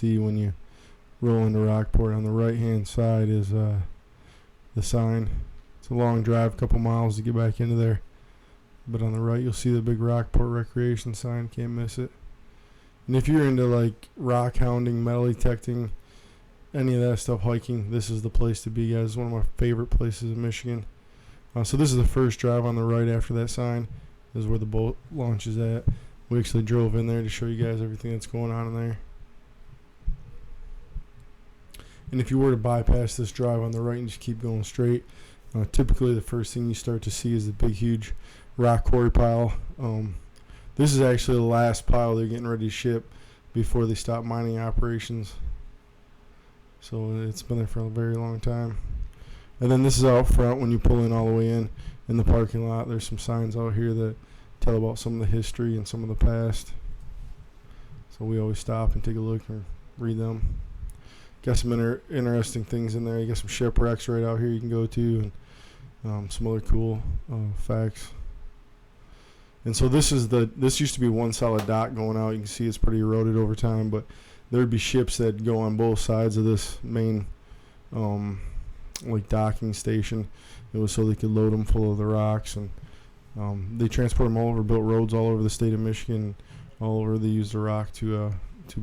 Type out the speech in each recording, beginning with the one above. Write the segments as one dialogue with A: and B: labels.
A: see when you roll into Rockport. On the right-hand side is the sign. It's a long drive, a couple miles to get back into there. But on the right, you'll see the big Rockport Recreation sign. Can't miss it. And if you're into like rock hounding, metal detecting, any of that stuff, hiking, this is the place to be, guys. It's one of my favorite places in Michigan. So this is the first drive on the right after that sign. This is where the boat launch is at. We actually drove in there to show you guys everything that's going on in there. And if you were to bypass this drive on the right and just keep going straight, typically the first thing you start to see is the big, huge rock quarry pile. This is actually the last pile they're getting ready to ship before they stop mining operations. So it's been there for a very long time. And then this is out front when you pull in all the way in the parking lot. There's some signs out here that tell about some of the history and some of the past. So we always stop and take a look and read them. Got some interesting things in there. You got some shipwrecks right out here you can go to, and some other cool facts. And so this used to be one solid dock going out. You can see it's pretty eroded over time, but there'd be ships that go on both sides of this main like docking station. It was so they could load them full of the rocks, and they transport them all over, built roads all over the state of Michigan, all over. They use the rock to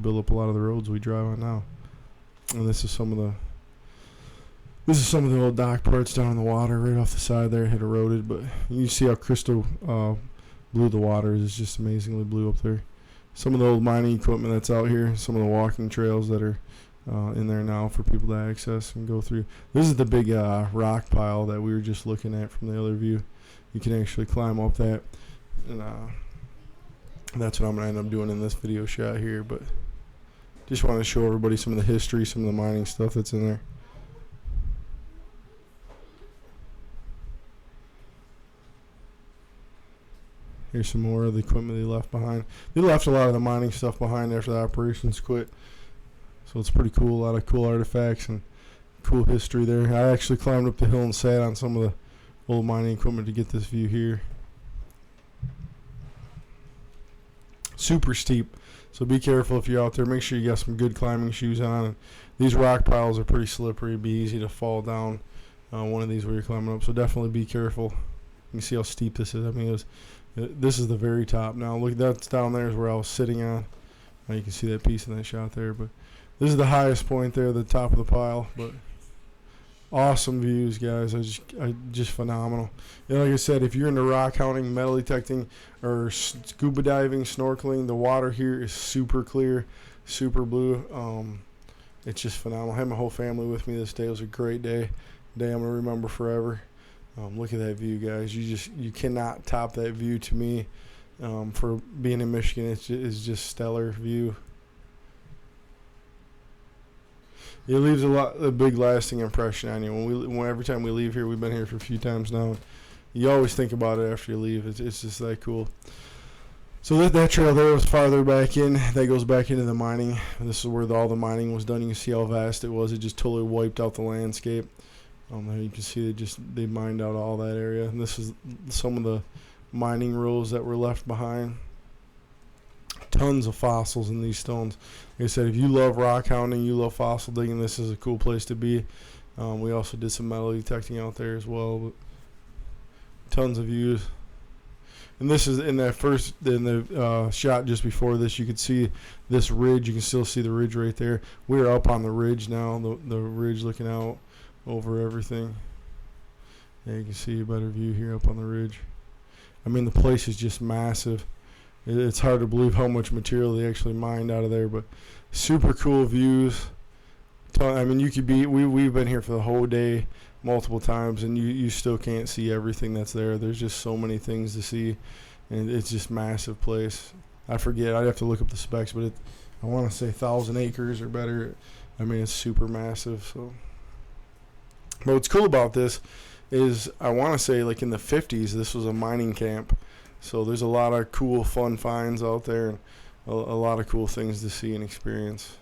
A: build up a lot of the roads we drive on now. And this is some of the old dock parts down in the water right off the side there. It had eroded, but you see how crystal blue the water is. It's just amazingly blue up there. Some of the old mining equipment that's out here, some of the walking trails that are in there now for people to access and go through. This is the big rock pile that we were just looking at from the other view. You can actually climb up that, and that's what I'm going to end up doing in this video shot here. But just want to show everybody some of the history, some of the mining stuff that's in there. Here's some more of the equipment they left behind. They left a lot of the mining stuff behind after the operations quit. So it's pretty cool. A lot of cool artifacts and cool history there. I actually climbed up the hill and sat on some of the old mining equipment to get this view here. Super steep. So be careful if you're out there. Make sure you got some good climbing shoes on. And these rock piles are pretty slippery. It'd be easy to fall down one of these where you're climbing up. So definitely be careful. You can see how steep this is. I mean, this is the very top now. Look, that's down there is where I was sitting on. Now you can see that piece in that shot there. But this is the highest point there, the top of the pile. But awesome views, guys. Just phenomenal. You know, like I said, if you're into rock hounding, metal detecting, or scuba diving, snorkeling, the water here is super clear, super blue. It's just phenomenal. I had my whole family with me this day. It was a great day. Day I'm gonna remember forever. Look at that view, guys. You cannot top that view to me. For being in Michigan, it's just stellar view. It leaves a big lasting impression on you. Every time we leave here, we've been here for a few times now. You always think about it after you leave. It's just that cool. So that trail there was farther back in. That goes back into the mining. This is where all the mining was done. You can see how vast it was. It just totally wiped out the landscape. There you can see they mined out all that area. And this is some of the mining rolls that were left behind. Tons of fossils in these stones. Like I said, if you love rock hounding, you love fossil digging, this is a cool place to be. We also did some metal detecting out there as well. But tons of views. And this is in the shot just before this. You could see this ridge. You can still see the ridge right there. We're up on the ridge now. The ridge looking out over everything. Yeah, you can see a better view here up on the ridge. I mean, the place is just massive. It's hard to believe how much material they actually mined out of there, but super cool views. I mean, we've been here for the whole day multiple times, and you still can't see everything that's there. There's just so many things to see, and it's just massive place. I forget, I'd have to look up the specs, but I want to say 1,000 acres or better. I mean, it's super massive. So, but what's cool about this is I want to say like in the 50s, this was a mining camp. So there's a lot of cool, fun finds out there, and a lot of cool things to see and experience.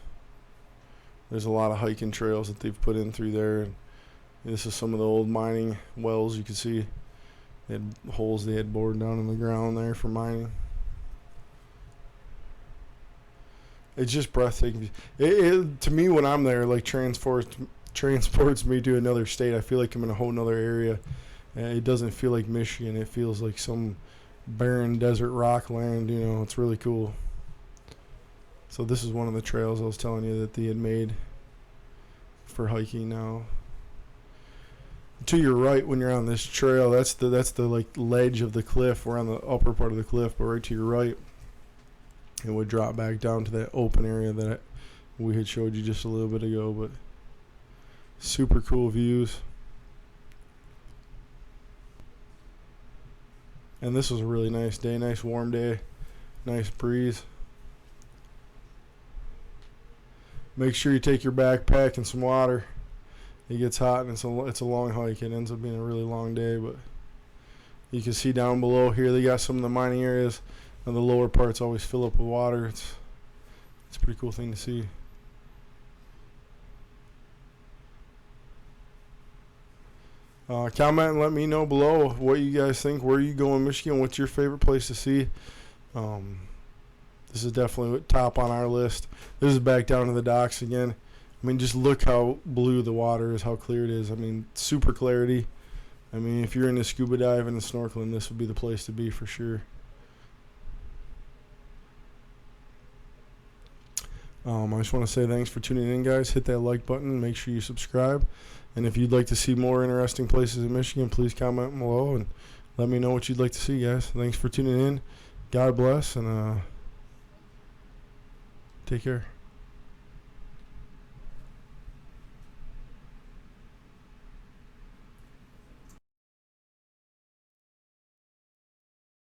A: There's a lot of hiking trails that they've put in through there. And this is some of the old mining wells. You can see they had holes they had bored down in the ground there for mining. It's just breathtaking. To me, when I'm there, like transports me to another state. I feel like I'm in a whole nother area. It doesn't feel like Michigan. It feels like some barren desert rock land. You know, it's really cool. So this is one of the trails I was telling you that they had made for hiking now. To your right, when you're on this trail, that's the like ledge of the cliff. We're on the upper part of the cliff, but right to your right, it would drop back down to that open area that we had showed you just a little bit ago. But super cool views. And this was a really nice day, nice warm day, nice breeze. Make sure you take your backpack and some water. It gets hot and it's a long hike. It ends up being a really long day, but you can see down below here they got some of the mining areas, and the lower parts always fill up with water. It's a pretty cool thing to see. Comment and let me know below what you guys think. Where you go in Michigan? What's your favorite place to see? This is definitely top on our list. This is back down to the docks again. I mean, just look how blue the water is, how clear it is. I mean, super clarity. I mean, if you're into scuba diving and snorkeling, this would be the place to be for sure. I just want to say thanks for tuning in, guys. Hit that like button. Make sure you subscribe. And if you'd like to see more interesting places in Michigan, please comment below and let me know what you'd like to see, guys. Thanks for tuning in. God bless, and take care.